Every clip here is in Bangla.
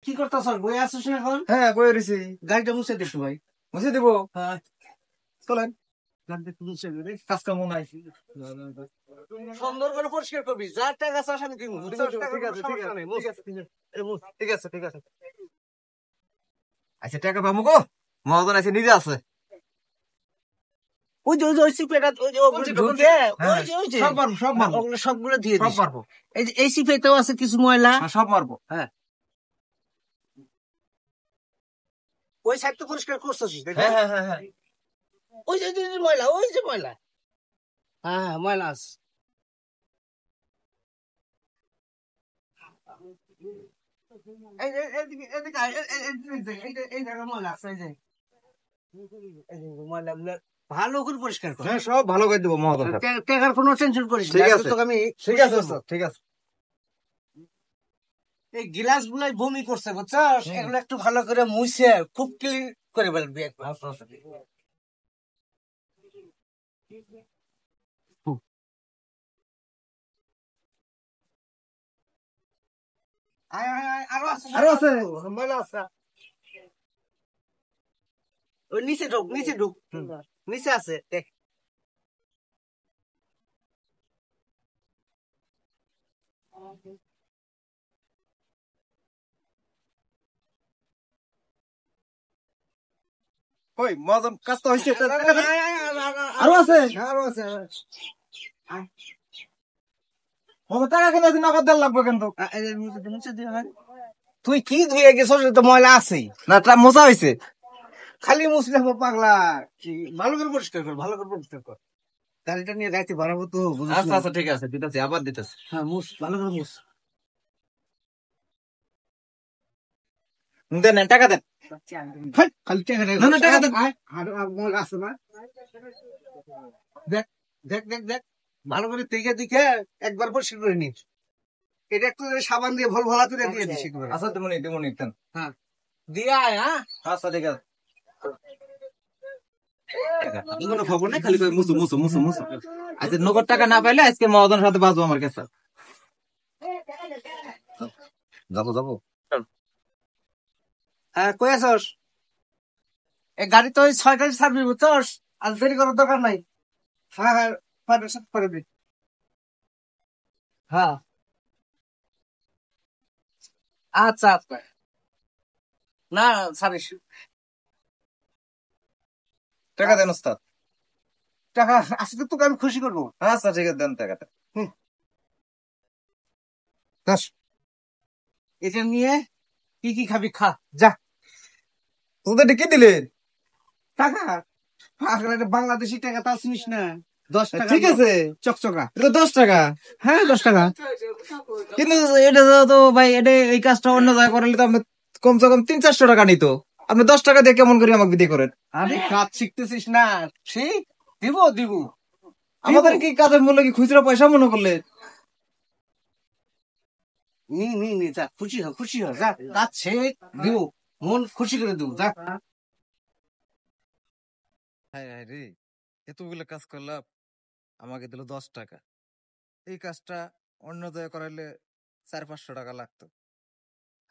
কি করতেছ? বই আসছিস না এখন? হ্যাঁ বই রয়েছি। গাড়িটা মুছে দিস ভাই। মুছে দিব। হ্যাঁ, চলেন, গাড়িটা একটু মুছে দিবি। কাজ কাম নাই। সুন্দর করে পরিষ্কার করবি, যা টাকা চাস আমি দিব। ঠিক আছে ঠিক আছে ঠিক আছে ঠিক আছে ঠিক আছে। আচ্ছা টাকা পাবো গো, মহাজন আছে নিজে আছে। ওই যে ওই সিপেটা ওই যে ওগুলো ঢুকে ওই যে সব মারবো সব মারবো ওগুলো সবগুলো দিয়ে সব দিস। মারবো। এই যে এই সিপেতেও আছে কিছু ময়লা। সব মারবো। হ্যাঁ, ওই সাইড তো পরিষ্কার করছিস, তাই না? হ্যাঁ হ্যাঁ হ্যাঁ হ্যাঁ। ওই যে ময়লা, ওই যে ময়লা। হ্যাঁ, ময়লা আছে। এই যে এদিকে এদিকে আয়, এই জায়গায় ময়লা আছে, এই যে ময়লাগুলো ভালো করে পরিষ্কার কর। হ্যাঁ সব ভালো করে দেবো মহাজন। টাকার কোনো টেনশন করিস না, ঠিক এখন আছে তোকে আমি ঠিক আছে ঠিক আছে। এই গিলাস গুলাই বমি করছে বুঝছস, এগুলো একটু ভালো করে মুছে খুব ক্লিন করে ফেলবি একবার। আয়, আয়, আয়, আরো আছে আরো আছে। ময়লা আছে। ওই নিচে ঢুক, নিচে ঢুক, নিচে আছে দেখ। কই মহাজন কাজ তো হয়েছে। আয়, আয়, আয়, আরো আছে। আরো আছে। মহাজন টাকা কিনে দিন নগদ দেন লাগবে কিন্তু। এই যে মুছে দিয়ে হয়। তুই কি ধুয়ে গেছস, তো ময়লা আছেই। না তা মোছা হয়েছে। খালি মুছলে হবে পাগলা। কি, ভালো করে পরিষ্কার কর, ভালো করে পরিষ্কার কর। গাড়িটা নিয়ে যাইতে বাড়াবো তো, বুঝিস আচ্ছা না? আচ্ছা ঠিক আছে দিতেছি আবার দিতেছি। হ্যাঁ, মুছ, ভালো করে মুছ। দেন টাকা দেন। হেই, খালি টাকা না, না, টাকা দেন। আয়, আর ময়লা আছে না? দেখ, দেখ, দেখ, দেখ, ভালো করে দেখে দেখে একবার পরিষ্কার করে নিস। এটা একটু সাবান দিয়ে ভলা করে দিয়ে দিস একবারে। আচ্ছা তেমনি দেন। হ্যাঁ, দিয়ে আয়। হ্যাঁ, আচ্ছা ঠিক আছে। কোনো খবর নাই, খালি করে মুসু মুসু মুসু মুসু। আচ্ছা নগদ টাকা না পাইলে আজকে মহাজনের সাথে বাজবো আমার কাছে। যাবো যাবো। হ্যাঁ, কই আছস? এই গাড়ি তো ওই 6টায় ছাড়বি বুঝছস, আর দেরি করার দরকার নাই। হ্যাঁ, হ্যাঁ, পারবে, সব পারবি। হ্যাঁ, আচ্ছা আচ্ছা। না, ছাড়িস। টাকা দেন ওস্তাদ। টাকা আসলে তোকে আমি খুশি করবো। আচ্ছা ঠিক আছে দেন টাকাটা। দশ, এটা নিয়ে কি কি খাবি খা, যা। তোদের কি দিলেন? টাকা পাগলা, এটা বাংলাদেশি টাকা, তা শুনিস না? 10 টাকা ঠিক আছে চকচকা। এটা 10 টাকা। হ্যাঁ, 10 টাকা। কিন্তু এটা তো ভাই এটা এই কাজটা অন্য জায়গায় করলে তো আপনি কমসে কম 300-400 টাকা নিত। আপনি 10 টাকা দিয়ে কেমন করে আমাকে বিক্রি করেন? আরে কাজ শিখতেছিস না? ঠিক, দিব দিব। আমাদের কি কাজের মূল্য কি খুচরা পয়সা মনে করলে? নি নি নি, যা, খুশি হ, খুশি হ, যা। কাজ শেখ, দিব, মন খুশি করে দিব, যা। হায় হায় রে, এতগুলো কাজ করলাম, আমাকে দিল 10 টাকা। এই কাজটা অন্য জায়গায় করাইলে 400-500 টাকা লাগতো।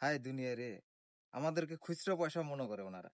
হায় দুনিয়া রে, আমাদেরকে খুচরা পয়সা মনে করে ওনারা।